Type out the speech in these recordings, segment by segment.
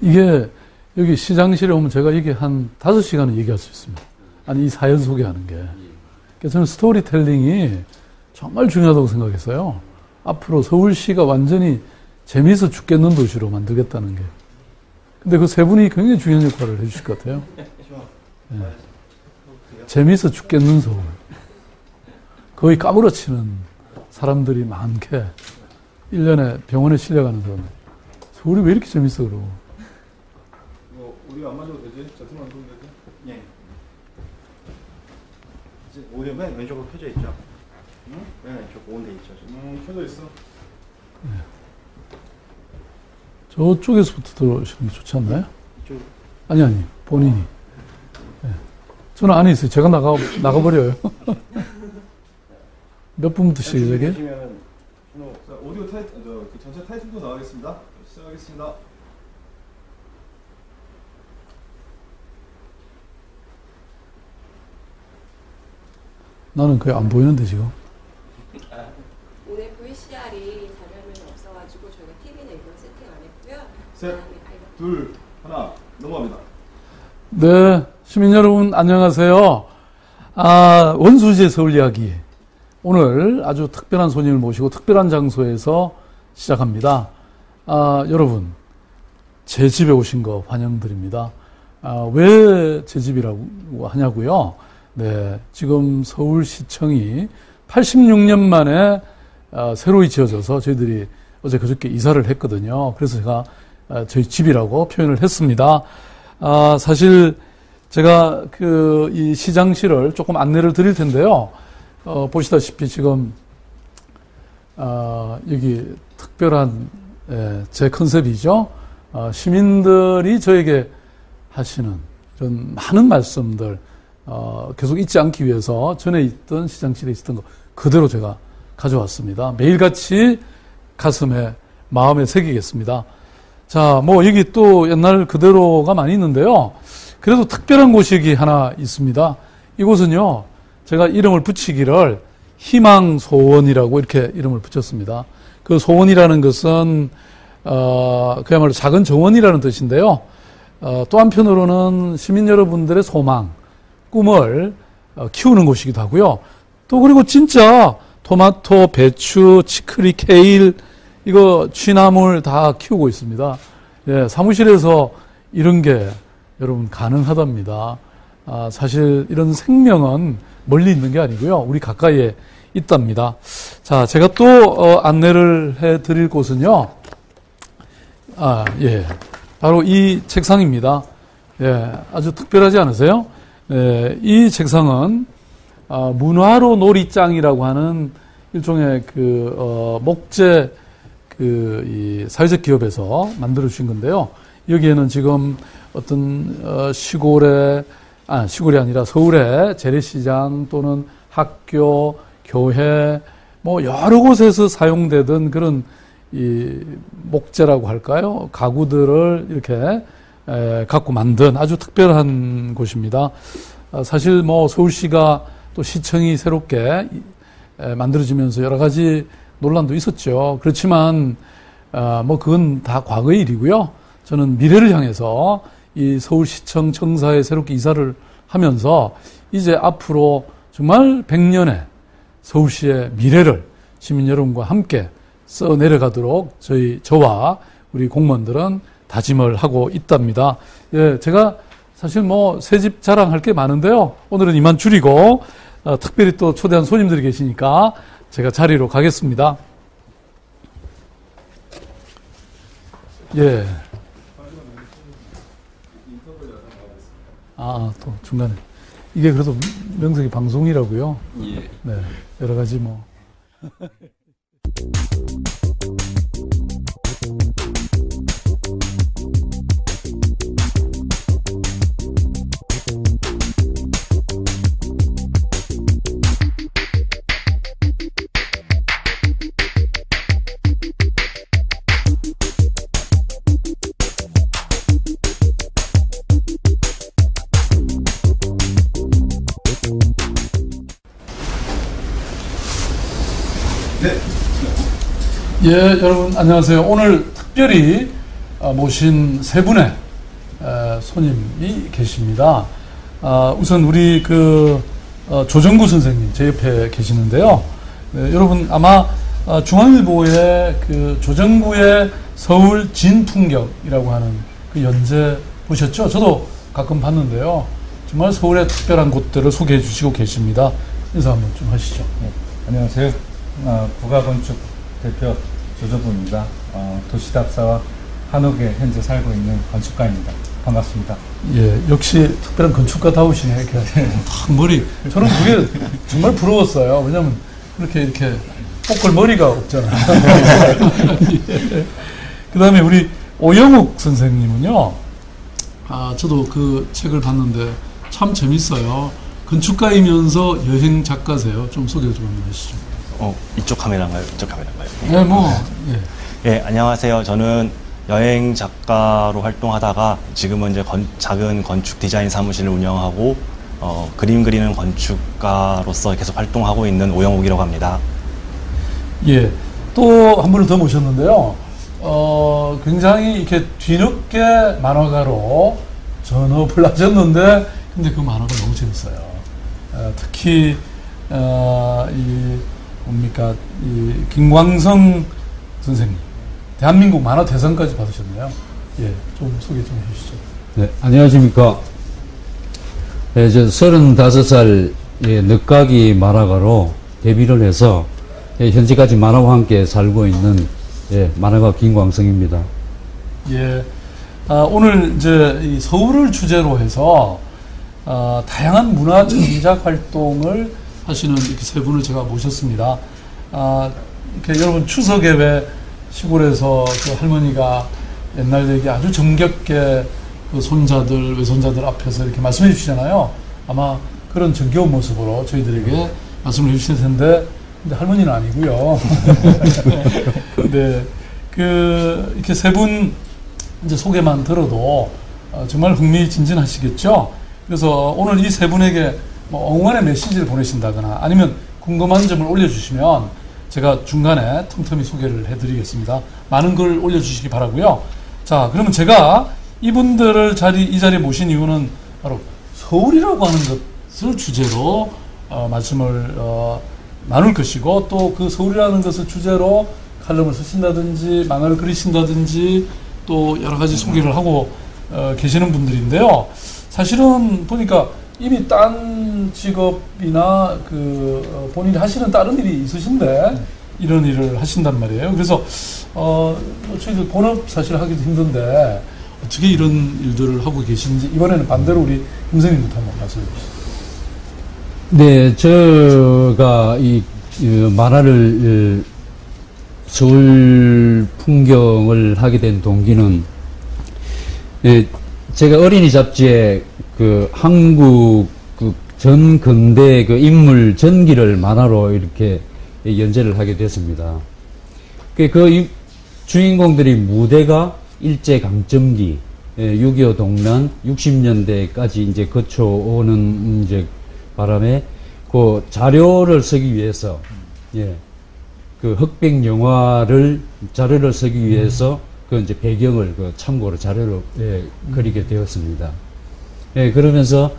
이게 여기 시장실에 오면 제가 이게 한 5시간은 얘기할 수 있습니다. 아니, 이 사연 소개하는 게. 그래서 저는 스토리텔링이 정말 중요하다고 생각했어요. 앞으로 서울시가 완전히 재미있어 죽겠는 도시로 만들겠다는 게. 근데 그 세 분이 굉장히 중요한 역할을 해주실 것 같아요. 네. 재미있어 죽겠는 서울. 거의 까무러치는 사람들이 많게 1년에 병원에 실려가는 사람. 서울이 왜 이렇게 재밌어, 그러고. 우리가 안 맞아도 되지? 저승만 안 되지? 예. 이제 오디오 맨 왼쪽으로 켜져 있죠? 응? 맨 왼쪽 온돼 있죠? 켜져 있어. 네. 저쪽에서부터 들어오시는 게 좋지 않나요? 이쪽. 아니, 본인이. 네. 저는 안에 있어요. 제가 나가버려요. 몇 분부터 시작해? 자, 오디오 그 전체 타이틀도 나가겠습니다. 시작하겠습니다. 나는 거의 안 보이는데, 지금. 오늘 VCR이 자료화면이 없어가지고 저희가 TV는 일부러 세팅 안 했고요. 셋, 둘, 하나, 넘어갑니다. 네, 시민 여러분, 안녕하세요. 원수지의 서울 이야기. 오늘 아주 특별한 손님을 모시고 특별한 장소에서 시작합니다. 여러분, 제 집에 오신 거 환영드립니다. 왜 제 집이라고 하냐고요? 네, 지금 서울시청이 86년 만에 새로이 지어져서 저희들이 어제 그저께 이사를 했거든요. 그래서 제가 저희 집이라고 표현을 했습니다. 사실 제가 이 시장실을 조금 안내를 드릴 텐데요. 보시다시피 지금 여기 특별한 제 컨셉이죠. 시민들이 저에게 하시는 이런 많은 말씀들 계속 잊지 않기 위해서 전에 있던 시장실에 있었던 거 그대로 제가 가져왔습니다. 매일같이 가슴에 마음에 새기겠습니다. 자, 뭐 여기 또 옛날 그대로가 많이 있는데요. 그래도 특별한 곳이 여기 하나 있습니다. 이곳은요, 제가 이름을 붙이기를 희망소원이라고 이렇게 이름을 붙였습니다. 그 소원이라는 것은 그야말로 작은 정원이라는 뜻인데요. 또 한편으로는 시민 여러분들의 소망, 꿈을 키우는 곳이기도 하고요. 또 그리고 진짜 토마토, 배추, 치크리, 케일, 이거 취나물 다 키우고 있습니다. 예, 사무실에서 이런 게 여러분 가능하답니다. 사실 이런 생명은 멀리 있는 게 아니고요. 우리 가까이에 있답니다. 자, 제가 또 안내를 해드릴 곳은요. 예, 바로 이 책상입니다. 예, 아주 특별하지 않으세요? 예, 이 책상은 문화로 놀이장이라고 하는 일종의 목재 이 사회적 기업에서 만들어 주신 건데요. 여기에는 지금 어떤 시골이 아니라 서울의 재래시장 또는 학교, 교회 뭐 여러 곳에서 사용되던 그런 이 목재라고 할까요? 가구들을 이렇게 갖고 만든 아주 특별한 곳입니다. 사실 뭐 서울시가 또 시청이 새롭게 만들어지면서 여러 가지 논란도 있었죠. 그렇지만 뭐 그건 다 과거의 일이고요. 저는 미래를 향해서 이 서울시청 청사에 새롭게 이사를 하면서 이제 앞으로 정말 100년의 서울시의 미래를 시민 여러분과 함께 써 내려가도록 저와 우리 공무원들은 다짐을 하고 있답니다. 예, 제가 사실 뭐 새 집 자랑할 게 많은데요. 오늘은 이만 줄이고 특별히 또 초대한 손님들이 계시니까 제가 자리로 가겠습니다. 예. 또 중간에. 이게 그래도 명색이 방송이라고요. 예. 네. 여러 가지 뭐. 네. 예, 여러분 안녕하세요. 오늘 특별히 모신 세 분의 손님이 계십니다. 우선 우리 조정구 선생님 제 옆에 계시는데요. 네, 여러분 아마 중앙일보의 조정구의 서울 진풍경이라고 하는 그 연재 보셨죠? 저도 가끔 봤는데요. 정말 서울의 특별한 곳들을 소개해 주시고 계십니다. 인사 한번 좀 하시죠. 네, 안녕하세요. 부가건축 대표 조정구입니다. 도시답사와 한옥에 현재 살고 있는 건축가입니다. 반갑습니다. 예, 역시 특별한 건축가다우시네. 이렇게 탁 머리. 저는 그게 정말 부러웠어요. 왜냐면 이렇게 뽀글 머리가 없잖아요. 예. 그 다음에 우리 오영욱 선생님은요, 저도 그 책을 봤는데 참 재밌어요. 건축가이면서 여행 작가세요. 좀 소개 좀 한번 해주시죠. 이쪽 카메라인가요? 이쪽 카메라인가요? 네, 예. 예, 안녕하세요. 저는 여행 작가로 활동하다가 지금은 이제 작은 건축 디자인 사무실을 운영하고 그림 그리는 건축가로서 계속 활동하고 있는 오영욱이라고 합니다. 예. 또 한 분을 더 모셨는데요. 굉장히 이렇게 뒤늦게 만화가로 전업을 하셨는데, 근데 그 만화가 너무 재밌어요. 특히, 이 김광성 선생님. 대한민국 만화 대상까지 받으셨네요. 예. 좀 소개 좀 해주시죠. 네, 안녕하십니까. 네, 저 35살 늦가기 만화가로 데뷔를 해서 현재까지 만화와 함께 살고 있는 만화가 김광성입니다. 예. 오늘 이제 이 서울을 주제로 해서 다양한 문화 전작 활동을 하시는 이렇게 세 분을 제가 모셨습니다. 이렇게 여러분 추석에 왜 시골에서 그 할머니가 옛날 얘기 아주 정겹게 그 손자들, 외손자들 앞에서 이렇게 말씀해 주시잖아요. 아마 그런 정겨운 모습으로 저희들에게 말씀을 해주실 텐데, 근데 할머니는 아니고요. 네, 이렇게 세 분 이제 소개만 들어도 정말 흥미진진하시겠죠. 그래서 오늘 이 세 분에게 뭐 응원의 메시지를 보내신다거나 아니면 궁금한 점을 올려주시면 제가 중간에 틈틈이 소개를 해드리겠습니다. 많은 글 올려주시기 바라고요. 자, 그러면 제가 이분들을 이 자리에 모신 이유는 바로 서울이라고 하는 것을 주제로 말씀을 나눌 것이고, 또 그 서울이라는 것을 주제로 칼럼을 쓰신다든지 만화를 그리신다든지 또 여러 가지 소개를 하고 계시는 분들인데요. 사실은 보니까 이미 딴 직업이나 본인이 하시는 다른 일이 있으신데 이런 일을 하신단 말이에요. 그래서 저희들 본업 사실 하기도 힘든데 어떻게 이런 일들을 하고 계신지 이번에는 반대로 우리 김 선생님부터 한번 말씀해 주시죠. 네, 제가 이 만화를 서울 풍경을 하게 된 동기는 제가 어린이 잡지에 한국 전 근대 인물 전기를 만화로 이렇게 연재를 하게 됐습니다. 주인공들이 무대가 일제강점기, 6.25 동란, 60년대까지 이제 거쳐오는 바람에 그 자료를 쓰기 위해서, 흑백 영화를 자료를 쓰기 위해서 이제 배경을 참고로 자료로 그리게 되었습니다. 그러면서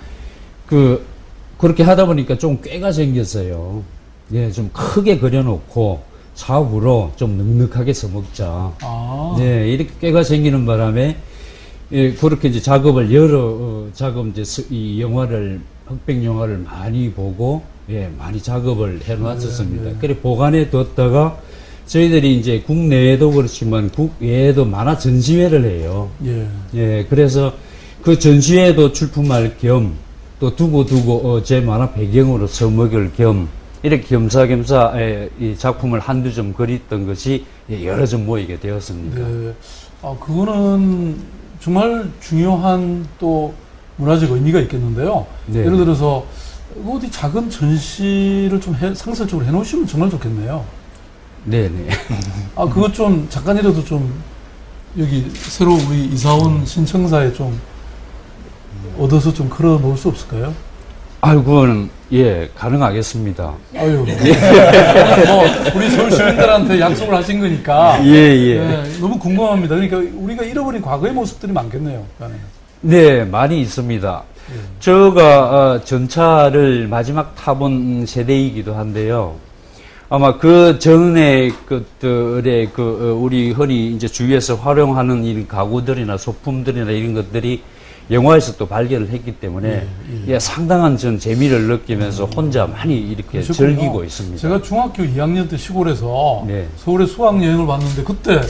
그렇게 하다 보니까 좀 꾀가 생겼어요. 좀 크게 그려놓고 좌우로 좀 넉넉하게 써먹자. 이렇게 꾀가 생기는 바람에 그렇게 이제 작업을 이 영화를 흑백 영화를 많이 보고 많이 작업을 해놨었습니다. 그래 보관해 뒀다가 저희들이 이제 국내에도 그렇지만 국외에도 만화 전시회를 해요. 그래서 그 전시회도 출품할 겸 또 두고 제 만화 배경으로 써먹을 겸 이렇게 겸사겸사 이 작품을 한두 점 그렸던 것이 여러 점 모이게 되었습니다. 네. 그거는 정말 중요한 또 문화적 의미가 있겠는데요. 네. 예를 들어서 어디 작은 전시를 좀 상설적으로 해놓으시면 정말 좋겠네요. 네네. 그것 좀 잠깐이라도 좀 여기 새로 우리 이사온 신청사에 좀 얻어서 좀 걸어 놓을 수 없을까요? 그건 예 가능하겠습니다. 아유, 뭐 우리 서울 시민들한테 약속을 하신 거니까 예. 너무 궁금합니다. 그러니까 우리가 잃어버린 과거의 모습들이 많겠네요. 그 안에. 네, 많이 있습니다. 제가 전차를 마지막 타본 세대이기도 한데요. 아마 그 전에 것들의 우리 흔히 이제 주위에서 활용하는 이 가구들이나 소품들이나 이런 것들이 영화에서 또 발견을 했기 때문에 상당한 전 재미를 느끼면서 혼자 많이 이렇게 그러셨군요. 즐기고 있습니다. 제가 중학교 2학년 때 시골에서 네. 서울에 수학 여행을 왔는데 그때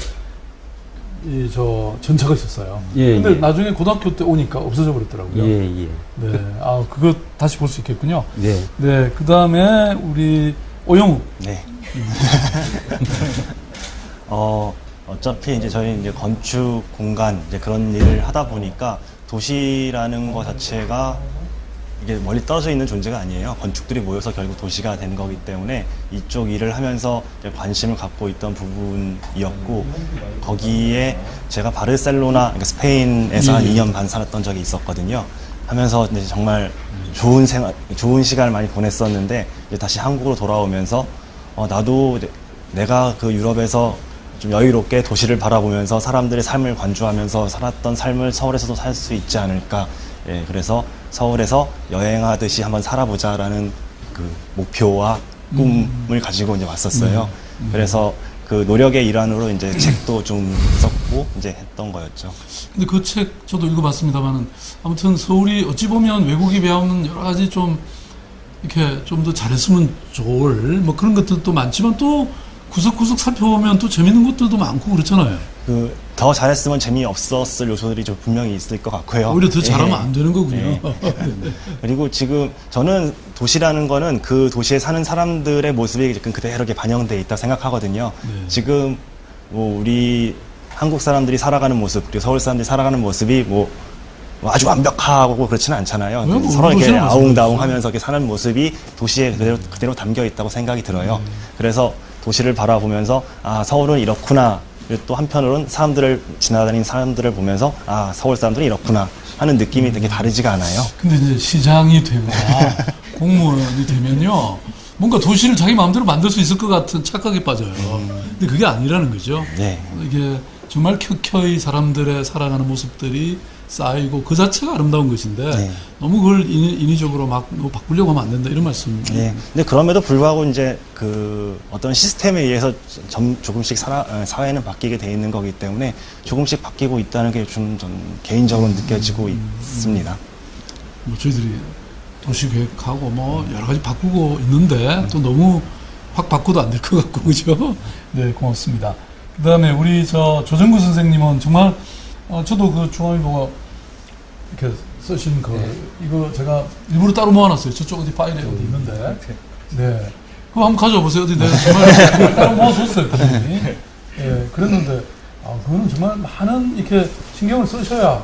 전차가 있었어요. 예, 근데 예. 나중에 고등학교 때 오니까 없어져 버렸더라고요. 예. 네. 그거 다시 볼 수 있겠군요. 네. 네. 그 다음에 우리 오영우. 네. 어차피 이제 저희 이제 건축 공간 이제 그런 일을 하다 보니까 도시라는 것 자체가 이게 멀리 떨어져 있는 존재가 아니에요. 건축들이 모여서 결국 도시가 된 거기 때문에 이쪽 일을 하면서 이제 관심을 갖고 있던 부분이었고, 거기에 제가 바르셀로나, 그러니까 스페인에서 한 2년 반 살았던 적이 있었거든요. 하면서 이제 정말 좋은 시간을 많이 보냈었는데, 이제 다시 한국으로 돌아오면서 나도 내가 그 유럽에서 좀 여유롭게 도시를 바라보면서 사람들의 삶을 관주하면서 살았던 삶을 서울에서도 살 수 있지 않을까. 예, 그래서 서울에서 여행하듯이 한번 살아보자라는 그 목표와 꿈을 가지고 이제 왔었어요. 그래서 그 노력의 일환으로 이제 책도 좀 썼고 이제 했던 거였죠. 근데 그 책 저도 읽어봤습니다만은 아무튼 서울이 어찌 보면 외국이 배우는 여러 가지 좀 이렇게 좀 더 잘했으면 좋을 뭐 그런 것들도 많지만 또 구석구석 살펴보면 또 재밌는 것들도 많고 그렇잖아요. 더 잘했으면 재미없었을 요소들이 좀 분명히 있을 것 같고요. 오히려 더 잘하면 안 되는 거군요. 그리고 지금 저는 도시라는 거는 그 도시에 사는 사람들의 모습이 그대로 이렇게 반영되어 있다 생각하거든요. 지금 뭐 우리 한국 사람들이 살아가는 모습, 그리고 서울 사람들이 살아가는 모습이 뭐 아주 완벽하고 그렇지는 않잖아요. 뭐 서로 이렇게 아웅다웅 하면서 이렇게 사는 모습이 도시에 그대로 담겨 있다고 생각이 들어요. 그래서 도시를 바라보면서 서울은 이렇구나. 또 한편으로는 지나다니는 사람들을 보면서 서울 사람들은 이렇구나 하는 느낌이 되게 다르지가 않아요. 근데 이제 시장이 되거나 공무원이 되면요, 뭔가 도시를 자기 마음대로 만들 수 있을 것 같은 착각에 빠져요. 근데 그게 아니라는 거죠. 네. 이게 정말 켜켜이 사람들의 살아가는 모습들이 쌓이고 그 자체가 아름다운 것인데 네. 너무 그걸 인위적으로 막 바꾸려고 하면 안 된다 이런 말씀. 네. 근데 그럼에도 불구하고 이제 그 어떤 시스템에 의해서 조금씩 사회는 바뀌게 돼 있는 거기 때문에 조금씩 바뀌고 있다는 게 좀 개인적으로 느껴지고 있습니다. 뭐 저희들이 도시계획하고 뭐 여러 가지 바꾸고 있는데 또 너무 확 바꿔도 안 될 것 같고 그죠? 네, 고맙습니다. 그다음에 우리 조정구 선생님은 정말 저도 그 중앙일보가 이렇게 쓰신 이거 제가 일부러 따로 모아놨어요. 저쪽 어디 파일에 어디 있는데. 네. 그거 한번 가져와 보세요. 어디 내가 정말 따로 모아줬어요. 그분이. 예, 그랬는데, 그거는 정말 많은 이렇게 신경을 쓰셔야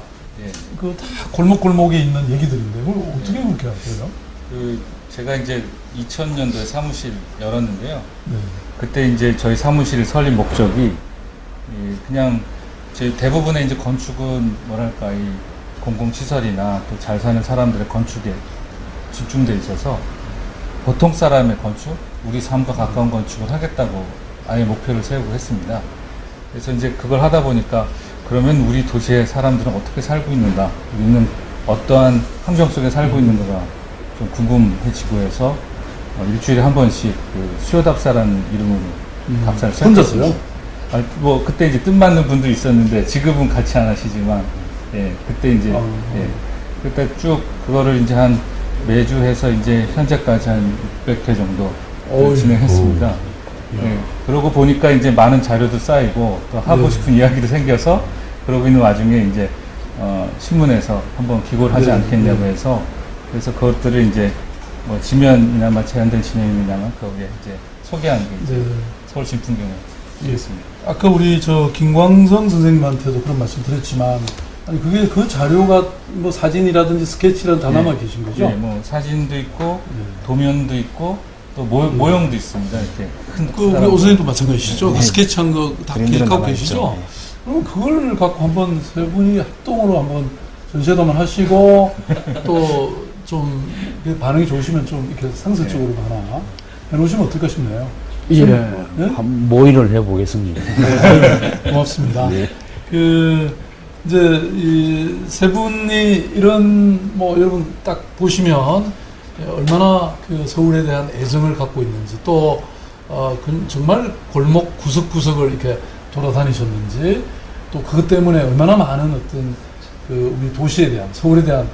그 다 골목골목에 있는 얘기들인데, 그걸 어떻게 그렇게 하세요? 제가 이제 2000년도에 사무실 열었는데요. 네. 그때 이제 저희 사무실 설립 목적이 그냥 대부분의 이제 건축은 뭐랄까 이 공공시설이나 또 잘 사는 사람들의 건축에 집중돼 있어서 보통 사람의 건축, 우리 삶과 가까운 건축을 하겠다고 아예 목표를 세우고 했습니다. 그래서 이제 그걸 하다 보니까 그러면 우리 도시의 사람들은 어떻게 살고 있는가, 우리는 어떠한 환경 속에 살고 있는가가 좀 궁금해지고 해서 일주일에 한 번씩 그 수요답사라는 이름으로 답사를 혼자서요? 뭐 그때 이제 뜻맞는 분도 있었는데 지금은 같이 안 하시지만 그때 이제 그때 쭉 그거를 이제 한 매주 해서 이제 현재까지 한 600회 정도 진행했습니다. 그러고 보니까 이제 많은 자료도 쌓이고 또 하고 싶은 이야기도 생겨서 그러고 있는 와중에 이제 신문에서 한번 기고를 하지 않겠냐고 해서 그래서 그것들을 이제 뭐 지면이나 제한된 지면이냐면 거기에 이제 소개한 게 이제 서울신풍경을 쓰겠습니다. 아까 우리 김광선 선생님한테도 그런 말씀 드렸지만, 아니 그게 그 자료가 뭐 사진이라든지 스케치라는 다 남아 계신 거죠? 네, 뭐 사진도 있고 도면도 있고 또 모형도 있습니다. 이렇게 큰. 우리 오 선생님도 마찬가지시죠? 네. 스케치한 거 다 기억하고 계시죠? 네. 그럼 그걸 갖고 한번 세 분이 합동으로 한번 전시회도 한번 하시고 또 좀 반응이 좋으시면 좀 이렇게 상습적으로 하나 해놓으시면 어떨까 싶네요. 예, 네? 한 모의를 해보겠습니다. 고맙습니다. 네. 이제 이 세 분이 이런 여러분 딱 보시면 얼마나 서울에 대한 애정을 갖고 있는지 또 정말 골목 구석구석을 이렇게 돌아다니셨는지 또 그것 때문에 얼마나 많은 어떤 우리 도시에 대한 서울에 대한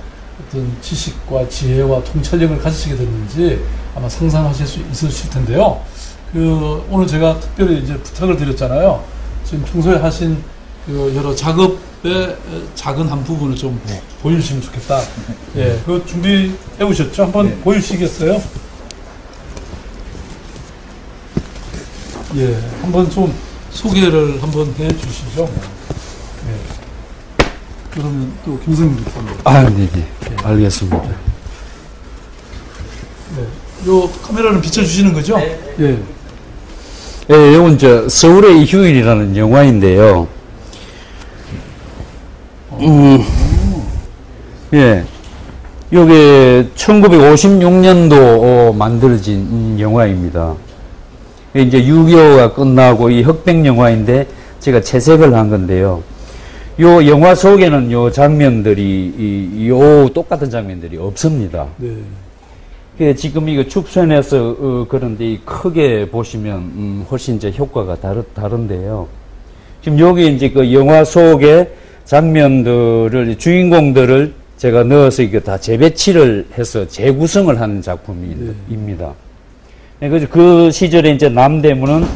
어떤 지식과 지혜와 통찰력을 가지시게 됐는지 아마 상상하실 수 있으실 텐데요. 오늘 제가 특별히 이제 부탁을 드렸잖아요. 지금 평소에 하신 여러 작업의 작은 한 부분을 좀 보여주시면 좋겠다. 예, 그거 준비해 오셨죠? 한번 보여주시겠어요? 예, 한번 좀 소개를 한번 해 주시죠. 예. 그러면 또 김성민 교수님. 네네. 알겠습니다. 네. 요 카메라는 비춰주시는 거죠? 예. 예, 이건 서울의 휴일이라는 영화인데요. 예. 요게 1956년도 만들어진 영화입니다. 이제 6.25가 끝나고 이 흑백 영화인데 제가 채색을 한 건데요. 요 영화 속에는 요 장면들이 요 똑같은 장면들이 없습니다. 네. 지금 이거 축소해서 그런데 크게 보시면 훨씬 이제 효과가 다른데요. 지금 여기 이제 그 영화 속에 장면들을 주인공들을 제가 넣어서 이거 다 재배치를 해서 재구성을 하는 작품입니다. 네, 그 시절에 이제 남대문은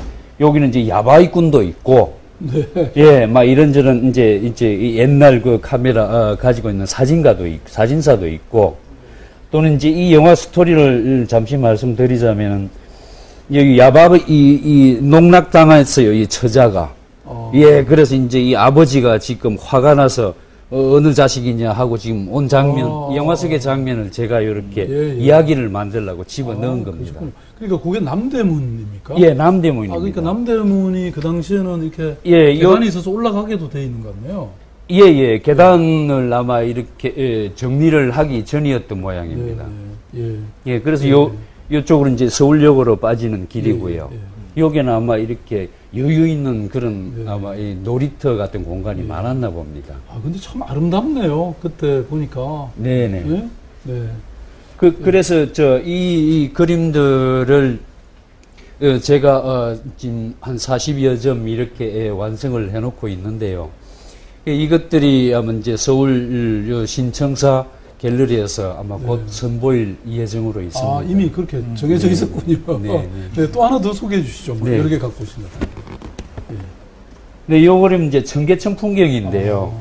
여기는 이제 야바이꾼도 있고, 네. 예, 막 이런저런 이제 옛날 그 카메라 가지고 있는 사진사도 있고, 또는 이제 이 영화 스토리를 잠시 말씀드리자면은 여기 이 농락당했어요, 이 처자가. 예, 그래서 이제 이 아버지가 지금 화가 나서 어느 자식이냐 하고 지금 온 장면, 이 영화 속의 장면을 제가 이렇게 이야기를 만들려고 집어 넣은 겁니다. 그렇군요. 그러니까 그게 남대문입니까? 예, 남대문입니다. 그러니까 남대문이 그 당시에는 이렇게 예, 계단이 있어서 올라가게도 돼 있는 것 같네요. 예, 계단을 아마 이렇게 정리를 하기 전이었던 모양입니다. 예, 그래서 요쪽으로 이제 서울역으로 빠지는 길이고요. 여기는 아마 이렇게 여유 있는 그런 아마 이 놀이터 같은 공간이 많았나 봅니다. 근데 참 아름답네요. 그때 보니까. 네네. 네? 네. 그래서 이 그림들을 제가 지금 한 40여 점 이렇게 완성을 해놓고 있는데요. 이것들이 아마 이제 서울 신청사 갤러리에서 아마 곧 선보일 예정으로 있습니다. 이미 그렇게 정해져 있었군요. 네, 또 하나 더 소개해 주시죠. 여러 개 갖고 오신 것 같아요. 네, 요 그림 이제 청계천 풍경인데요.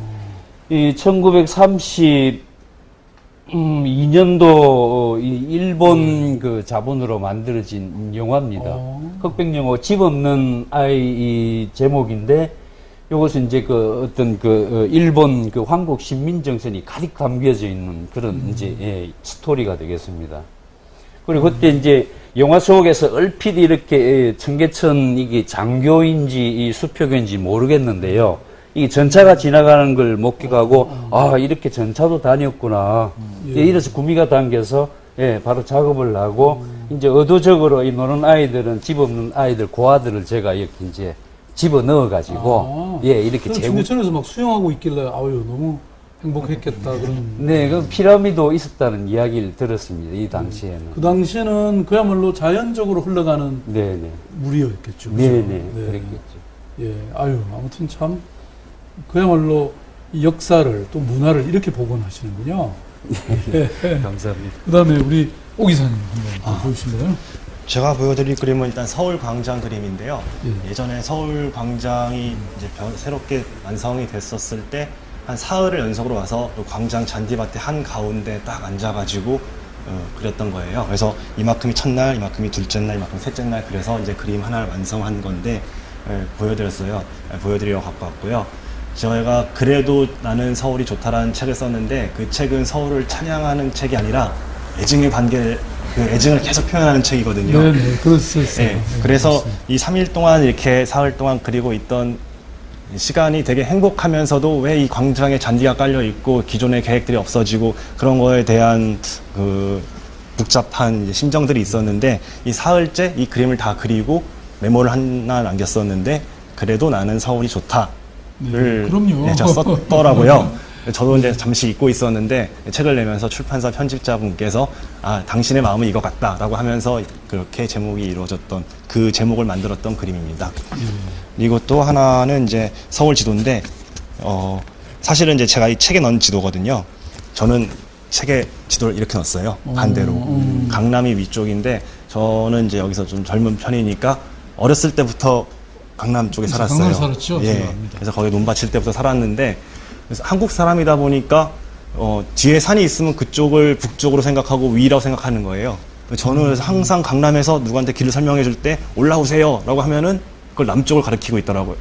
이 1932년도 일본 그 자본으로 만들어진 영화입니다. 흑백 영화 집 없는 아이 제목인데 요것은 이제 어떤 일본 황국 신민 정신이 가득 담겨져 있는 그런 이제 스토리가 되겠습니다. 그리고 그때 이제 영화 속에서 얼핏 이렇게 청계천 이게 장교인지 이 수표교인지 모르겠는데요. 이 전차가 지나가는 걸 목격하고 이렇게 전차도 다녔구나. 이래서 구미가 당겨서 바로 작업을 하고 이제 의도적으로 이 노는 아이들은 집 없는 아이들 고아들을 제가 이렇게 이제 집어 넣어가지고, 이렇게 청계천에서 막 수영하고 있길래, 너무 행복했겠다, 그런. 네, 그 피라미도 있었다는 이야기를 들었습니다, 이 당시에는. 그 당시에는 그야말로 자연적으로 흘러가는 물이었겠죠. 네네, 그랬겠죠. 예, 아무튼 참, 그야말로 이 역사를 또 문화를 이렇게 복원하시는군요. 감사합니다. 그 다음에 우리 오 기사님 한번 보여주실래요? 제가 보여드릴 그림은 일단 서울 광장 그림인데요. 예전에 서울 광장이 이제 새롭게 완성이 됐었을 때 한 사흘을 연속으로 와서 광장 잔디밭에 한 가운데 딱 앉아가지고 그렸던 거예요. 그래서 이만큼이 첫날, 이만큼이 둘째 날, 이만큼이 셋째 날 그래서 이제 그림 하나를 완성한 건데 보여드리려고 갖고 왔고요. 저희가 그래도 나는 서울이 좋다라는 책을 썼는데 그 책은 서울을 찬양하는 책이 아니라 애증의 관계를 애증을 계속 표현하는 책이거든요. 네네, 그랬었어요. 그래서 이 3일 동안 이렇게 사흘 동안 그리고 있던 시간이 되게 행복하면서도 왜 이 광장에 잔디가 깔려 있고 기존의 계획들이 없어지고 그런 거에 대한 그 복잡한 이제 심정들이 있었는데 이 사흘째 이 그림을 다 그리고 메모를 하나 남겼었는데 그래도 나는 서울이 좋다를 그럼요. 제가 썼더라고요. 저도 이제 잠시 잊고 있었는데 책을 내면서 출판사 편집자분께서 아 당신의 마음은 이거 같다라고 하면서 그렇게 제목이 이루어졌던 그 제목을 만들었던 그림입니다. 그리고 또 하나는 이제 서울 지도인데 사실은 이제 제가 이 책에 넣은 지도거든요. 저는 책에 지도를 이렇게 넣었어요. 반대로 강남이 위쪽인데 저는 이제 여기서 좀 젊은 편이니까 어렸을 때부터 강남 쪽에 살았어요. 강남 살았죠. 예. 그래서 거기 논밭일 때부터 살았는데 그래서 한국 사람이다 보니까 뒤에 산이 있으면 그쪽을 북쪽으로 생각하고 위라고 생각하는 거예요. 저는 항상 강남에서 누구한테 길을 설명해 줄 때 올라오세요 라고 하면은 그걸 남쪽을 가리키고 있더라고요.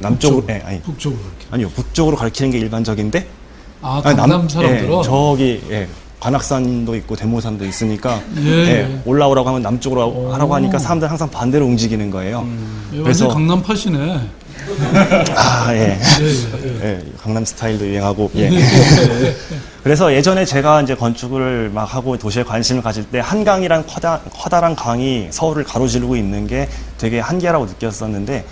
남쪽으로, 북쪽, 네, 아니. 북쪽으로 이렇게. 아니요, 북쪽으로 가리키는 게 일반적인데. 강남 사람들은? 예, 저기, 관악산도 있고 대모산도 있으니까 예. 올라오라고 하면 남쪽으로 하라고 하니까 사람들은 항상 반대로 움직이는 거예요. 완전 강남 팟이네. 예, 강남 스타일도 유행하고, 예. 그래서 예전에 제가 이제 건축을 막 하고 도시에 관심을 가질 때 한강이란 커다란 강이 서울을 가로지르고 있는 게 되게 한계라고 느꼈었는데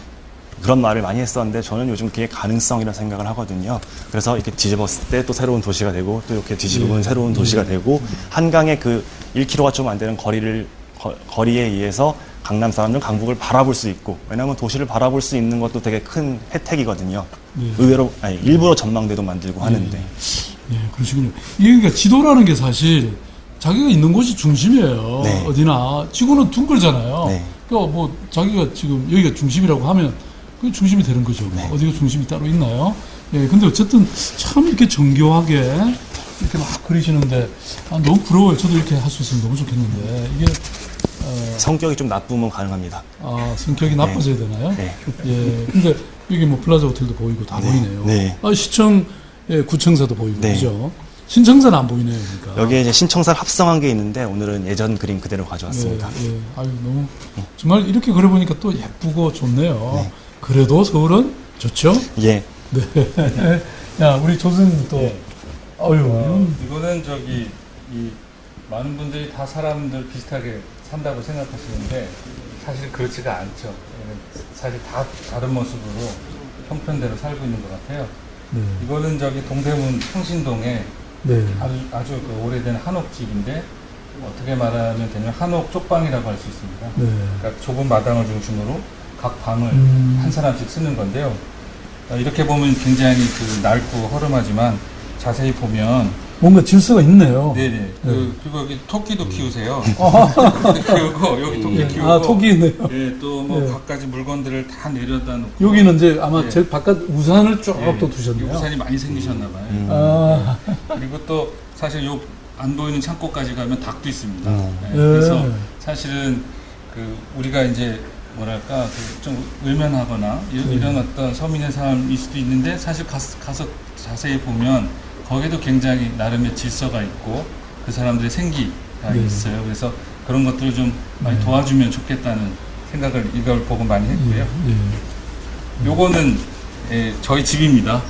그런 말을 많이 했었는데 저는 요즘 그게 가능성이라 생각을 하거든요. 그래서 이렇게 뒤집었을 때 또 새로운 도시가 되고 또 이렇게 뒤집으면 새로운 도시가 되고 한강의 그 1km가 좀 안 되는 거리에 의해서 강남 사람들은 강북을 바라볼 수 있고 왜냐하면 도시를 바라볼 수 있는 것도 되게 큰 혜택이거든요. 의외로 일부러 전망대도 만들고 하는데. 예, 그러시군요. 이게 그러니까 지도라는 게 사실 자기가 있는 곳이 중심이에요. 네. 어디나 지구는 둥글잖아요. 네. 그러니까 뭐 자기가 지금 여기가 중심이라고 하면 그게 중심이 되는 거죠. 네. 어디가 중심이 따로 있나요? 예, 근데 어쨌든 참 이렇게 정교하게 이렇게 막 그리시는데 너무 부러워요. 저도 이렇게 할 수 있으면 너무 좋겠는데 이게 성격이 좀 나쁘면 가능합니다. 성격이 나빠져야 되나요? 네. 예, 근데 여기 뭐 플라자 호텔도 보이고 다 보이네요. 네. 시청, 구청사도 보이고, 네. 그죠? 신청사는 안 보이네요, 그러니까. 여기에 이제 신청사를 합성한 게 있는데 오늘은 예전 그림 그대로 가져왔습니다. 예, 예. 아유, 너무, 정말 이렇게 그려보니까 또 예쁘고 좋네요. 그래도 서울은 좋죠? 예. 네. 야, 우리 조선님 또, 이거는 많은 분들이 다 사람들 비슷하게 산다고 생각하시는데 사실 그렇지가 않죠. 사실 다 다른 모습으로 형편대로 살고 있는 것 같아요. 네. 이거는 동대문 창신동에 네. 아주 그 오래된 한옥집인데 어떻게 말하면 되냐면 한옥 쪽방이라고 할 수 있습니다. 네. 그러니까 좁은 마당을 중심으로 각 방을 한 사람씩 쓰는 건데요. 이렇게 보면 굉장히 낡고 허름하지만 자세히 보면 뭔가 질서가 있네요. 네네. 그리고 여기 토끼도 키우세요. 키우고 여기 토끼 키우고. 토끼 있네요. 예, 또 뭐 갖가지 물건들을 다 내려다 놓고. 여기는 이제 아마 제일 바깥 우산을 쭉 또 두셨네요. 우산이 많이 생기셨나 봐요. 그리고 또 사실 요 안 보이는 창고까지 가면 닭도 있습니다. 그래서 사실은 우리가 이제 뭐랄까 좀 외면하거나 이런 어떤 서민의 삶일 수도 있는데 사실 가서 자세히 보면 거기에도 굉장히 나름의 질서가 있고 그 사람들의 생기가 있어요. 그래서 그런 것들을 좀 많이 도와주면 좋겠다는 생각을 이걸 보고 많이 했고요. 요거는 저희 집입니다.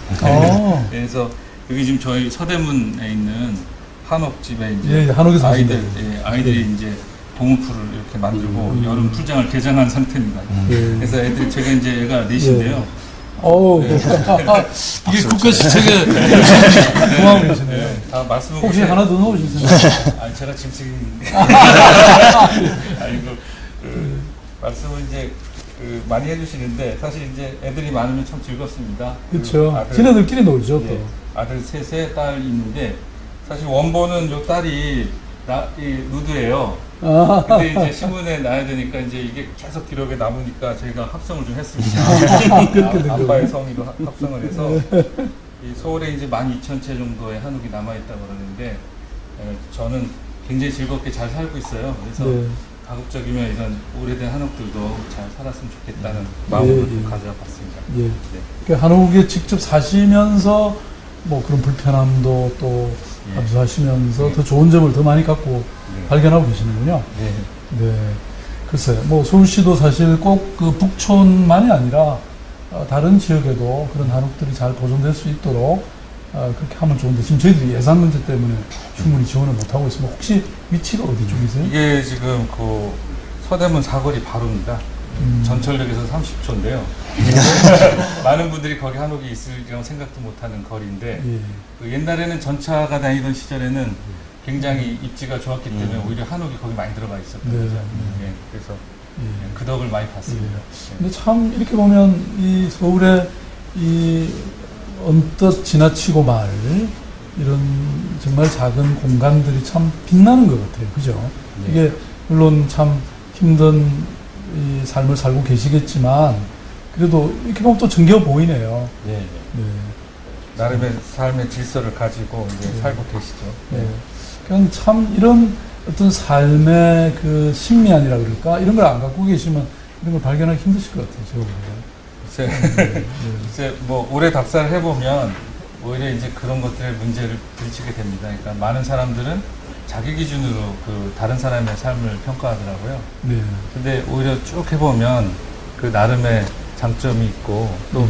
그래서 여기 지금 저희 서대문에 있는 한옥집에 이제 한옥에서 아이들이 이제 동우풀을 이렇게 만들고 여름 풀장을 개장한 상태입니다. 그래서 제가 이제 애가 넷인데요. 이게 국가 시책에 고마워 계시네요. 다 말씀을 혹시 하나 더 넣으실 생각? 제가 짐승인데. 말씀을 이제 많이 해주시는데 사실 이제 애들이 많으면 참 즐겁습니다. 그렇죠. 지네들끼리 놀죠 또. 아들 셋에 딸 있는데 사실 원본은 요 딸이 누드예요. 근데 이제 신문에 나야 되니까 이제 이게 계속 기록에 남으니까 저희가 합성을 좀 했습니다. 아빠의 성의로 합성을 해서 이 서울에 이제 12,000채 정도의 한옥이 남아있다고 그러는데 저는 굉장히 즐겁게 잘 살고 있어요. 그래서 가급적이면 이런 오래된 한옥들도 잘 살았으면 좋겠다는 마음으로 좀 가져와 봤습니다. 네. 그러니까 한옥에 직접 사시면서 뭐 그런 불편함도 또 감수하시면서 더 좋은 점을 더 많이 갖고 발견하고 계시는군요. 네. 글쎄, 뭐 서울시도 사실 꼭 그 북촌만이 아니라 다른 지역에도 그런 한옥들이 잘 보존될 수 있도록 그렇게 하면 좋은데 지금 저희들이 예산 문제 때문에 충분히 지원을 못하고 있습니다. 혹시 위치가 어디 쪽이세요? 이게 지금 그 서대문 사거리 바로입니다. 전철역에서 30초인데요. 많은 분들이 거기 한옥이 있으리라고 생각도 못하는 거리인데 예. 그 옛날에는 전차가 다니던 시절에는 굉장히 입지가 좋았기 때문에 오히려 한옥이 거기 많이 들어가 있었던 네, 거죠. 네. 예, 그래서 예. 그 덕을 많이 봤습니다. 예. 근데 참 이렇게 보면 이 서울의 이 언뜻 지나치고 말 이런 정말 작은 공간들이 참 빛나는 것 같아요. 그죠? 네. 이게 물론 참 힘든 이 삶을 살고 계시겠지만 그래도 이렇게 보면 또 정겨워 보이네요. 네. 네. 나름의 삶의 질서를 가지고 이제 네. 살고 계시죠. 네. 그냥 참 이런 어떤 삶의 그 신미안이라 그럴까? 이런 걸 안 갖고 계시면 이런 걸 발견하기 힘드실 것 같아요. 제가 보기에. 글쎄, 글쎄 뭐 오래 답사를 해보면 오히려 이제 그런 것들의 문제를 부딪히게 됩니다. 그러니까 많은 사람들은 자기 기준으로 그 다른 사람의 삶을 평가하더라고요. 네. 근데 오히려 쭉 해보면 그 나름의 장점이 있고 또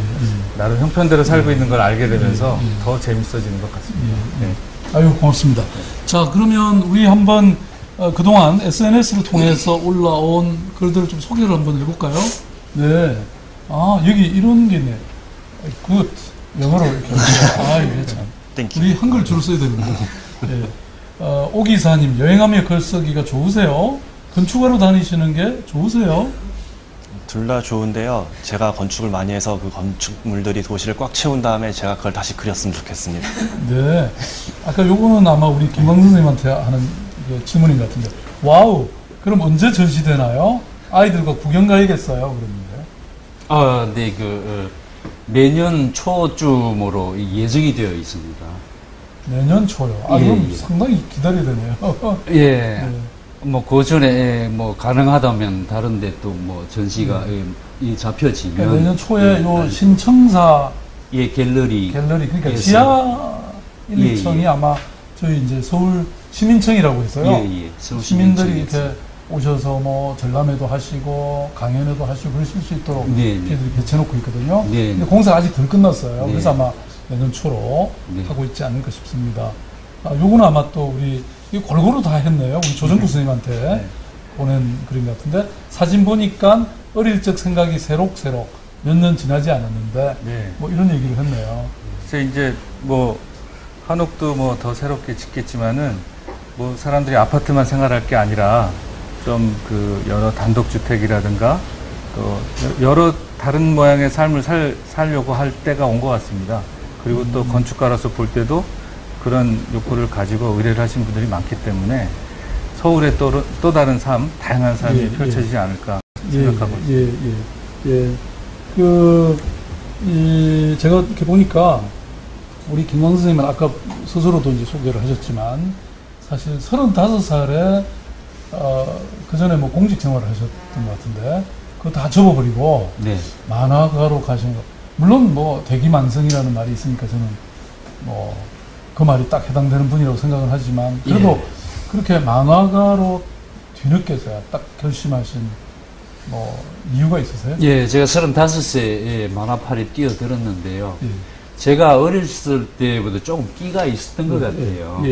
나름 형편대로 살고 있는 걸 알게 되면서 더 재밌어지는 것 같습니다. 네. 아유, 고맙습니다. 자, 그러면 우리 한번 그동안 SNS를 통해서 올라온 글들을 좀 소개를 한번 해볼까요? 네. 아, 여기 이런 게 있네. 굿. 영어로 이렇게. 아, 이게 참. 땡큐. 우리 한글 줄 써야 되는데. 네. 오기사님, 여행하며 글 쓰기가 좋으세요? 건축하러 다니시는 게 좋으세요? 둘 다 좋은데요. 제가 건축을 많이 해서 그 건축물들이 도시를 꽉 채운 다음에 제가 그걸 다시 그렸으면 좋겠습니다. 네. 아까 요거는 아마 우리 김광 선생님한테 하는 그 질문인 것 같은데. 와우. 그럼 언제 전시되나요? 아이들과 구경 가야겠어요. 그러는데. 네, 내년 초쯤으로 예정이 되어 있습니다. 내년 초요. 아, 예, 그럼 예. 상당히 기다려야 되네요. 예. 네. 뭐, 그 전에, 뭐, 가능하다면 다른데 또 뭐, 전시가, 이 잡혀지면. 내년 초에 예, 요 신청사 예, 갤러리. 그러니까 예, 지하 1, 예, 2층이 예. 아마 저희 이제 서울 시민청이라고 해서요. 예. 서울 시민들이 시민청에서. 이렇게 오셔서 뭐 전람회도 하시고 강연회도 하시고 그러실 수 있도록 네, 네. 저희들이 배치해놓고 있거든요. 네, 근데 네. 공사가 아직 덜 끝났어요. 네. 그래서 아마 내년 초로 네. 하고 있지 않을까 싶습니다. 요거는 아마 또 우리 이거 골고루 다 했네요. 우리 조정구 선생님한테 네. 보낸 그림 같은데 사진 보니까 어릴 적 생각이 새록새록 몇 년 지나지 않았는데 네. 뭐 이런 얘기를 했네요. 글쎄 이제 뭐 한옥도 뭐 더 새롭게 짓겠지만은 뭐 사람들이 아파트만 생활할 게 아니라 좀 그 여러 단독주택이라든가 또 여러 다른 모양의 삶을 살려고 할 때가 온 것 같습니다. 그리고 또 건축가로서 볼 때도 그런 욕구를 가지고 의뢰를 하신 분들이 많기 때문에 서울의 또 다른 삶, 다양한 삶이 예, 펼쳐지지 않을까 생각하고 있습니다. 제가 이렇게 보니까 우리 김광 선생님은 아까 스스로도 이제 소개를 하셨지만 사실 35살에 그 전에 뭐 공직 생활을 하셨던 것 같은데 그거 다 접어버리고 네. 만화가로 가신 거. 물론 뭐 대기만성이라는 말이 있으니까 저는 뭐 그 말이 딱 해당되는 분이라고 생각은 하지만 그래도 그렇게 만화가로 뒤늦게서야 딱 결심하신 뭐 이유가 있으세요? 예, 제가 35세에 만화팔에 뛰어들었는데요. 예. 제가 어렸을 때보다 조금 끼가 있었던 것 같아요.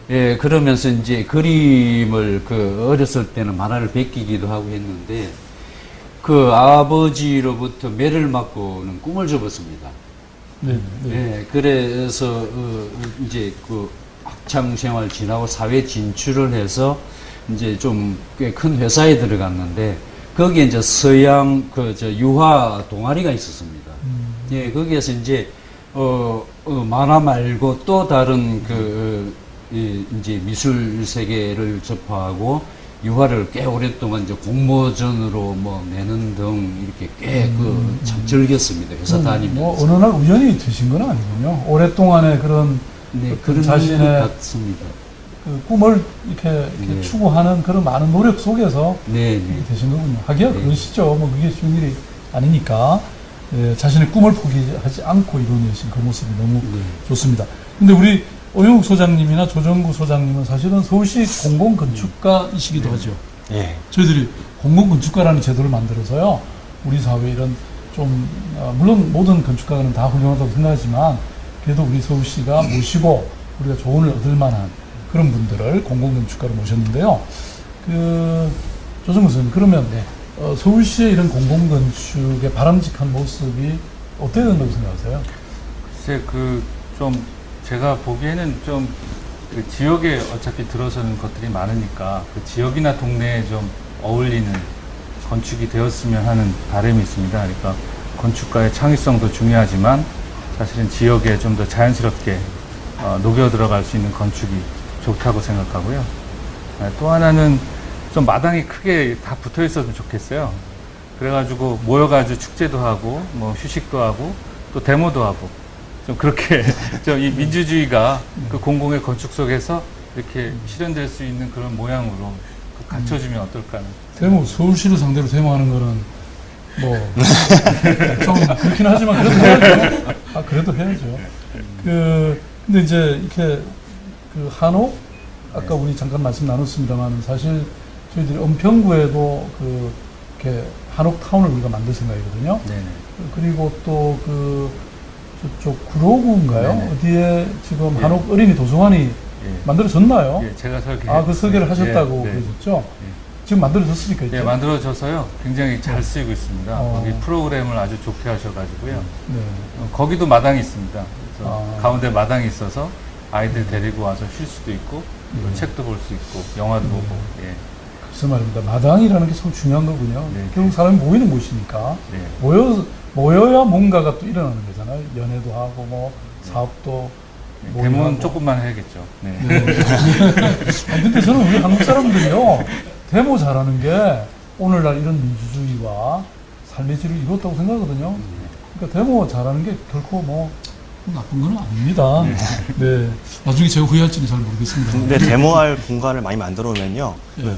예, 그러면서 이제 그림을 어렸을 때는 만화를 베끼기도 하고 했는데 그 아버지로부터 매를 맞고는 꿈을 접었습니다. 예, 그래서 이제 그 학창 생활 지나고 사회 진출을 해서 이제 좀 꽤 큰 회사에 들어갔는데 거기에 이제 서양 유화 동아리가 있었습니다. 예, 거기에서 이제 만화 말고 또 다른 이제 미술 세계를 접하고 유화를 꽤 오랫동안 이제 공모전으로 뭐 내는 등 이렇게 꽤 참 즐겼습니다. 회사 다니면서. 뭐 어느 날 우연히 되신 건 아니군요. 오랫동안의 그런 네, 그런 자신의 것 같습니다. 그 꿈을 이렇게 네. 추구하는 그런 많은 노력 속에서 네, 이렇게 네. 되신 거군요. 하기야 네. 그러시죠. 뭐 그게 쉬운 일이 아니니까 자신의 꿈을 포기하지 않고 이루어내신 그 모습이 너무 네. 좋습니다. 근데 우리 오영욱 소장님이나 조정구 소장님은 사실은 서울시 공공건축가이시기도 하죠. 예. 저희들이 공공건축가라는 제도를 만들어서요. 우리 사회에 이런 좀 물론 모든 건축가는 다 훌륭하다고 생각하지만 그래도 우리 서울시가 모시고 우리가 조언을 얻을 만한 그런 분들을 공공건축가로 모셨는데요. 조정근 선생님, 그러면 서울시의 이런 공공건축의 바람직한 모습이 어떻게 된다고 생각하세요? 글쎄, 좀 제가 보기에는 좀 그 지역에 어차피 들어서는 것들이 많으니까 그 지역이나 동네에 좀 어울리는 건축이 되었으면 하는 바람이 있습니다. 그러니까 건축가의 창의성도 중요하지만 사실은 지역에 좀 더 자연스럽게 녹여 들어갈 수 있는 건축이 좋다고 생각하고요. 또 하나는 좀 마당이 크게 다 붙어 있었으면 좋겠어요. 그래가지고 모여가지고 축제도 하고 뭐 휴식도 하고 또 데모도 하고 좀 그렇게 좀 이 민주주의가 그 공공의 건축 속에서 이렇게 실현될 수 있는 그런 모양으로 갖춰주면 어떨까 하는. 데모, 서울시를 상대로 데모하는 거는 뭐 좀 그렇긴 하지만 그래도 해야죠. 그래도 해야죠. 근데 이제 이렇게 한옥, 아까 우리 잠깐 말씀 나눴습니다만 사실 저희들이 은평구에도 이렇게 한옥타운을 우리가 만들 생각이거든요. 네네. 그리고 또 저쪽 구로구인가요? 네네. 어디에 지금 예. 한옥 어린이 도서관이 예. 만들어졌나요? 예, 제가 그 설계를 하셨다고 네. 그러셨죠? 지금 만들어졌습니까? 이제? 예, 만들어져서요. 굉장히 잘 쓰이고 있습니다. 거기 프로그램을 아주 좋게 하셔가지고요. 네. 거기도 마당이 있습니다. 그래서 아. 가운데 마당이 있어서 아이들 데리고 와서 쉴 수도 있고 또 책도 볼 수 있고 영화도 보고. 예. 글쎄 말입니다. 마당이라는 게 참 중요한 거군요. 네. 결국 사람이 모이는 곳이니까 네. 모여야 뭔가가 또 일어나는 거잖아요. 연애도 하고 뭐 사업도 데모는 조금만 해야겠죠. 네. 근데 저는 우리 한국 사람들이요 데모 잘하는 게 오늘날 이런 민주주의와 삶의 질을 이뤘다고 생각하거든요. 그러니까 데모 잘하는 게 결코 뭐 나쁜 건 아닙니다. 네. 나중에 제가 후회할지는 잘 모르겠습니다. 근데 데모할 공간을 많이 만들어 오면요. 예.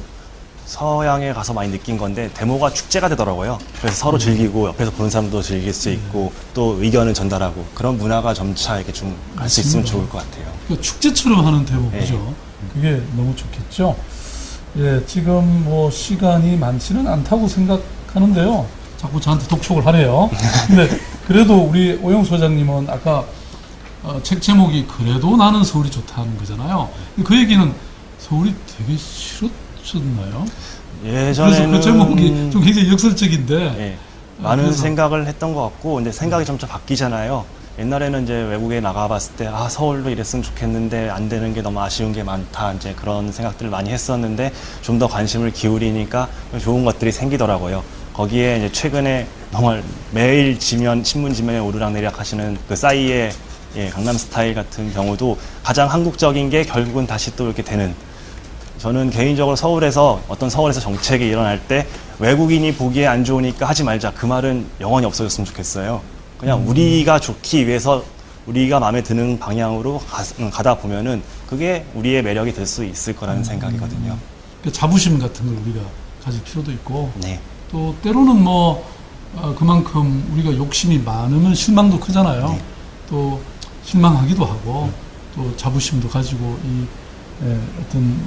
서양에 가서 많이 느낀 건데 데모가 축제가 되더라고요. 그래서 서로 즐기고 옆에서 보는 사람도 즐길 수 있고 또 의견을 전달하고 그런 문화가 점차 이렇게 좀 갈 수 있으면 좋을 것 같아요. 그러니까 축제처럼 하는 데모 네. 그죠? 그게 너무 좋겠죠. 예, 지금 뭐 시간이 많지는 않다고 생각하는데요. 자꾸 저한테 독촉을 하래요. 근데 그래도 우리 오영 소장님은 아까 책 제목이 그래도 나는 서울이 좋다는 거잖아요. 그 얘기는 서울이 되게 싫었나요? 예전에는 그래서 그 제목이 좀 굉장히 역설적인데 예, 많은 그래서. 생각을 했던 것 같고 근데 생각이 점차 바뀌잖아요. 옛날에는 이제 외국에 나가봤을 때 서울도 이랬으면 좋겠는데 안 되는 게 너무 아쉬운 게 많다 이제 그런 생각들을 많이 했었는데 좀 더 관심을 기울이니까 좋은 것들이 생기더라고요. 거기에 이제 최근에 정말 매일 신문 지면에 오르락내리락 하시는 그 싸이의 강남스타일 같은 경우도 가장 한국적인 게 결국은 다시 또 이렇게 되는. 저는 개인적으로 서울에서 정책이 일어날 때 외국인이 보기에 안 좋으니까 하지 말자 그 말은 영원히 없어졌으면 좋겠어요. 그냥 우리가 좋기 위해서 우리가 마음에 드는 방향으로 가다 보면은 그게 우리의 매력이 될 수 있을 거라는 생각이거든요. 그러니까 자부심 같은 걸 우리가 가질 필요도 있고 네. 또 때로는 뭐 그만큼 우리가 욕심이 많으면 실망도 크잖아요. 네. 또 실망하기도 하고 또 자부심도 가지고 이 어떤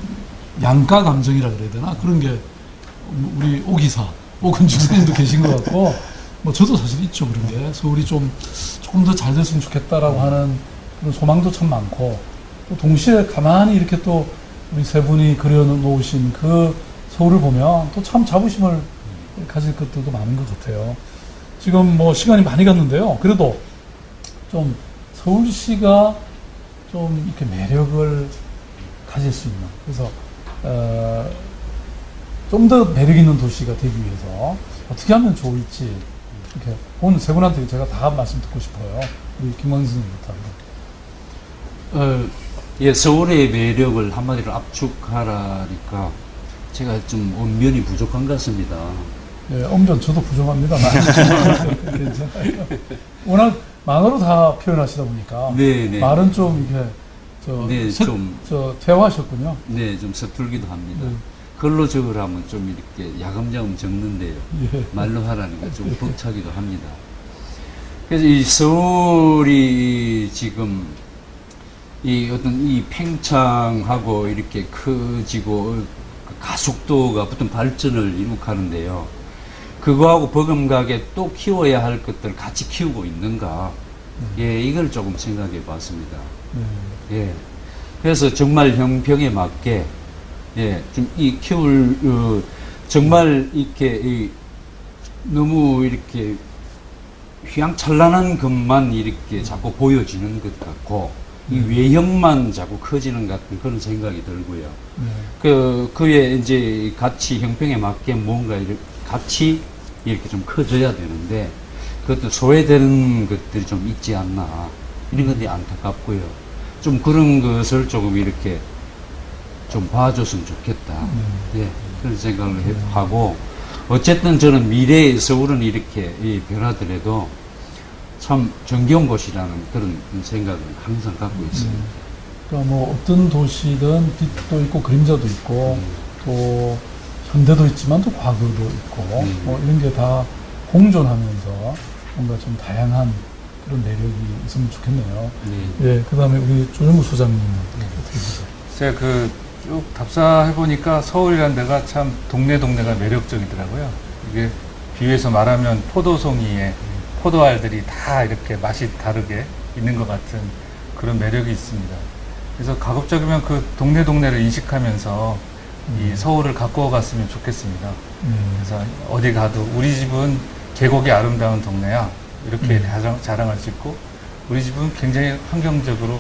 양가 감정이라 그래야 되나 그런 게 우리 오건축사님도 계신 것 같고 뭐 저도 사실 있죠 그런 게 서울이 조금 더 잘 됐으면 좋겠다라고 하는 그런 소망도 참 많고 또 동시에 가만히 이렇게 또 우리 세 분이 그려놓으신 그 서울을 보면 또 참 자부심을 가질 것들도 많은 것 같아요. 지금 뭐 시간이 많이 갔는데요. 그래도 좀 서울시가 좀 이렇게 매력을 가질 수 있는 그래서 좀 더 매력 있는 도시가 되기 위해서 어떻게 하면 좋을지 이렇게 오늘 세 분한테 제가 다 말씀 듣고 싶어요. 우리 김광진 선생님부터. 예, 서울의 매력을 한마디로 압축하라니까 제가 좀 언변이 부족한 것 같습니다. 예, 엄전 저도 부족합니다만 괜찮아요. 워낙 만어로 다 표현하시다 보니까 네. 말은 좀 이렇게 퇴화하셨군요. 네, 좀 서툴기도 합니다. 네. 글로 적으라면 좀 이렇게 야금야금 적는데요. 예. 말로 하라니까 좀 벅차기도 합니다. 그래서 이 서울이 지금 이 어떤 이 팽창하고 이렇게 커지고 가속도가 붙은 발전을 이룩하는데요. 그거하고 버금가게 또 키워야 할 것들 같이 키우고 있는가. 예, 이걸 조금 생각해 봤습니다. 예. 그래서 정말 형평에 맞게, 예, 좀 이 키울, 정말 이렇게, 너무 이렇게 휘황찬란한 것만 이렇게 자꾸 보여지는 것 같고, 이 외형만 자꾸 커지는 것 같은 그런 생각이 들고요. 그에 이제 같이 형평에 맞게 뭔가 이렇게 같이 이렇게 좀 커져야 되는데, 그것도 소외되는 것들이 좀 있지 않나. 이런 것들이 안타깝고요. 좀 그런 것을 조금 이렇게 좀 봐줬으면 좋겠다. 예, 그런 생각을 하고, 어쨌든 저는 미래의 서울은 이렇게 변하더라도 참 정겨운 곳이라는 그런 생각을 항상 갖고 있습니다. 그러니까 뭐 어떤 도시든 빛도 있고 그림자도 있고 또 현대도 있지만 또 과거도 있고 뭐 이런 게 다 공존하면서 뭔가 좀 다양한 그런 매력이 있으면 좋겠네요. 예, 그 다음에 우리 조정구 소장님 어떻게 보세요? 제가 쭉 답사해보니까 서울이라는 데가 참 동네가 매력적이더라고요. 이게 비유해서 말하면 포도송이에 포도알들이 다 이렇게 맛이 다르게 있는 것 같은 그런 매력이 있습니다. 그래서 가급적이면 그 동네를 인식하면서 이 서울을 가꾸어 갔으면 좋겠습니다. 그래서 어디 가도 우리 집은 계곡이 아름다운 동네야, 이렇게 자랑할 수 있고, 우리 집은 굉장히 환경적으로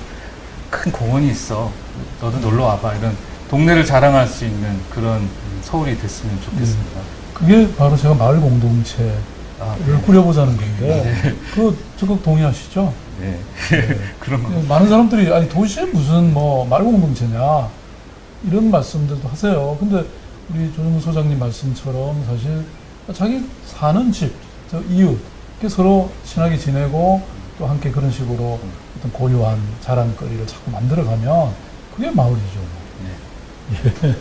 큰 공원이 있어, 너도 놀러 와봐, 이런 동네를 자랑할 수 있는 그런 서울이 됐으면 좋겠습니다. 그게 바로 제가 마을 공동체를 꾸려보자는 건데, 그거 적극 동의하시죠? 네. 네. 그런 거. 많은 사람들이, 아니, 도시에 무슨 뭐 마을 공동체냐, 이런 말씀들도 하세요. 근데 우리 조정구 소장님 말씀처럼 사실 자기 사는 집, 저 이웃, 서로 친하게 지내고 또 함께 그런 식으로 어떤 고유한 자랑거리를 자꾸 만들어가면 그게 마을이죠. 네. 예.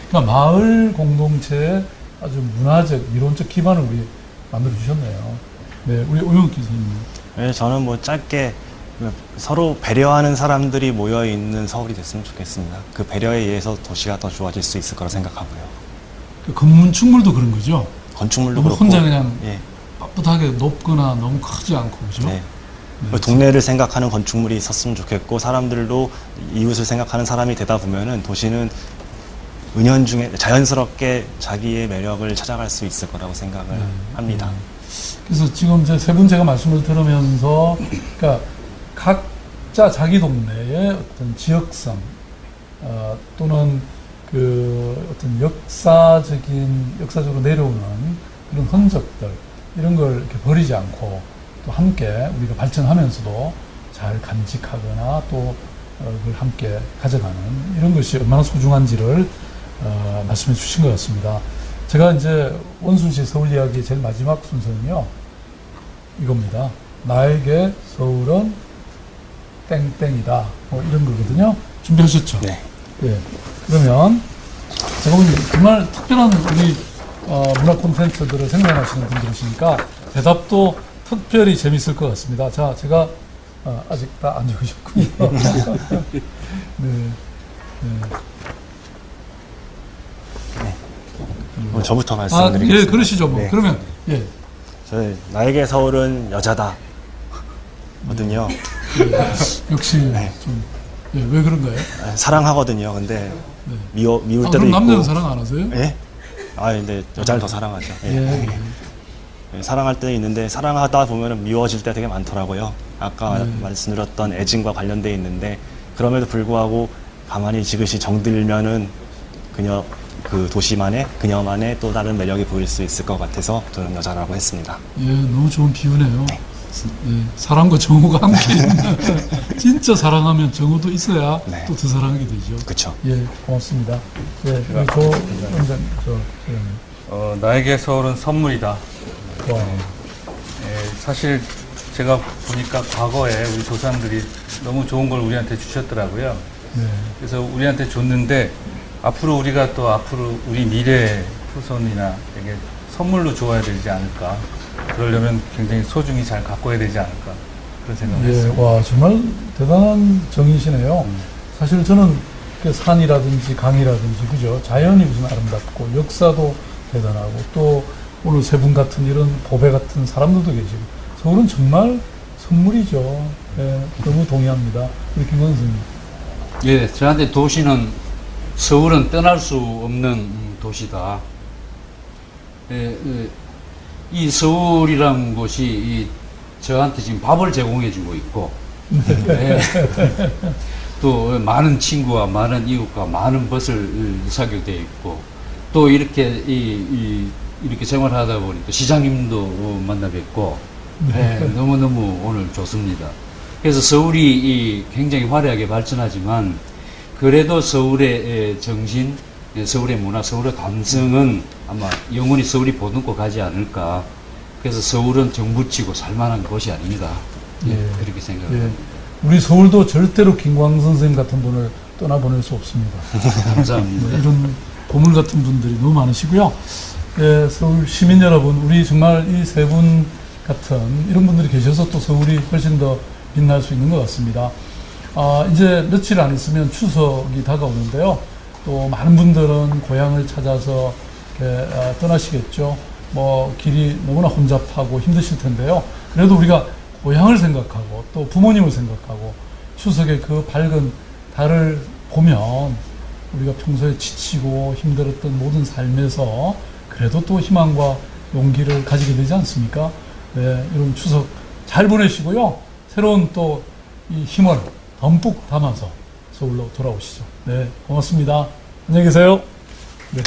그러니까 마을 공동체의 아주 문화적, 이론적 기반을 우리 만들어 주셨네요. 네, 우리 오영욱 기사님. 네, 저는 뭐 짧게 서로 배려하는 사람들이 모여 있는 서울이 됐으면 좋겠습니다. 그 배려에 의해서 도시가 더 좋아질 수 있을 거라 생각하고요. 그 건축물도 그런 거죠? 건축물도 너무 그렇고 혼자 그냥 예. 빳빳하게 높거나 너무 크지 않고, 그죠? 네. 동네를 생각하는 건축물이 있었으면 좋겠고, 사람들도 이웃을 생각하는 사람이 되다 보면은 도시는 은연중에 자연스럽게 자기의 매력을 찾아갈 수 있을 거라고 생각을 합니다. 그래서 지금 이제 세 분 제가 말씀을 들으면서, 그러니까 각자 자기 동네의 어떤 지역성, 또는 그 어떤 역사적으로 내려오는 그런 흔적들, 이런 걸 이렇게 버리지 않고 또 함께 우리가 발전하면서도 잘 간직하거나 또 그걸 함께 가져가는 이런 것이 얼마나 소중한지를 말씀해 주신 것 같습니다. 제가 이제 원순시 서울 이야기의 제일 마지막 순서는요, 이겁니다. 나에게 서울은 땡땡이다. 뭐 이런 거거든요. 준비하셨죠? 네. 예. 그러면 제가 보니 정말 특별한 우리 문화 콘텐츠들을 생각하시는 분들이시니까 대답도 특별히 재밌을 것 같습니다. 자, 제가 아직 다 안 적으셨군요. 네. 저부터 말씀드리겠습니다. 예, 그러시죠. 뭐. 네. 그러면 예. 저는 나에게 서울은 여자다 거든요. 역시 좀 왜 그런가요? 사랑하거든요. 근데 네. 미울 때도 그럼 있고. 남자는 사랑 안 하세요? 예? 근데 여자를 더 사랑하죠. 예. 예. 예, 사랑할 때는 있는데 사랑하다 보면은 미워질 때가 되게 많더라고요. 아까 말씀드렸던 애증과 관련돼 있는데, 그럼에도 불구하고 가만히 지그시 정들면은 그 도시만의, 그녀만의 또 다른 매력이 보일 수 있을 것 같아서 저는 여자라고 했습니다. 예, 너무 좋은 비유네요. 예, 사랑과 정오가 함께 있는, 진짜 사랑하면 정오도 있어야 네. 또 더 사랑하게 되죠. 그쵸. 예, 고맙습니다. 예, 우리 나에게 서울은 선물이다. 와, 사실 제가 보니까 과거에 우리 조상들이 너무 좋은 걸 우리한테 주셨더라고요. 네. 그래서 우리한테 줬는데 앞으로 우리가 또 우리 미래 후손이나에게 선물로 주어야 되지 않을까. 그러려면 굉장히 소중히 잘 가꿔야 되지 않을까. 그런 생각을 예, 했습니다. 와, 정말 대단한 정이시네요. 사실 저는 그 산이라든지 강이라든지, 그죠? 자연이 무슨 아름답고, 역사도 대단하고, 또 오늘 세 분 같은 이런 보배 같은 사람들도 계시고 서울은 정말 선물이죠. 예, 너무 동의합니다. 우리 김건선 선생님. 예, 저한테 도시는 서울은 떠날 수 없는 도시다. 예, 이 서울이라는 곳이 저한테 지금 밥을 제공해주고 있고, 예, 또 많은 친구와 많은 이웃과 많은 것을 사귀게 되어 있고, 또 이렇게 이렇게 생활하다 보니 또 시장님도 만나 뵙고, 예, 너무너무 오늘 좋습니다. 그래서 서울이 굉장히 화려하게 발전하지만 그래도 서울의 정신, 서울의 문화, 서울의 감성은 아마 영원히 서울이 보듬고 가지 않을까. 그래서 서울은 정부치고 살만한 곳이 아닙니다. 예, 그렇게 생각합니다. 예. 우리 서울도 절대로 김광선 선생님 같은 분을 떠나보낼 수 없습니다. 감사합니다. 이런 보물 같은 분들이 너무 많으시고요. 예, 서울 시민 여러분, 우리 정말 이 세 분 같은 이런 분들이 계셔서 또 서울이 훨씬 더 빛날 수 있는 것 같습니다. 이제 며칠 안 있으면 추석이 다가오는데요. 또 많은 분들은 고향을 찾아서 떠나시겠죠. 뭐 길이 너무나 혼잡하고 힘드실 텐데요. 그래도 우리가 고향을 생각하고 또 부모님을 생각하고 추석에 그 밝은 달을 보면 우리가 평소에 지치고 힘들었던 모든 삶에서 그래도 또 희망과 용기를 가지게 되지 않습니까? 네, 이런 추석 잘 보내시고요. 새로운 또 이 힘을 듬뿍 담아서 서울로 돌아오시죠. 네, 고맙습니다. 안녕히 계세요. 네.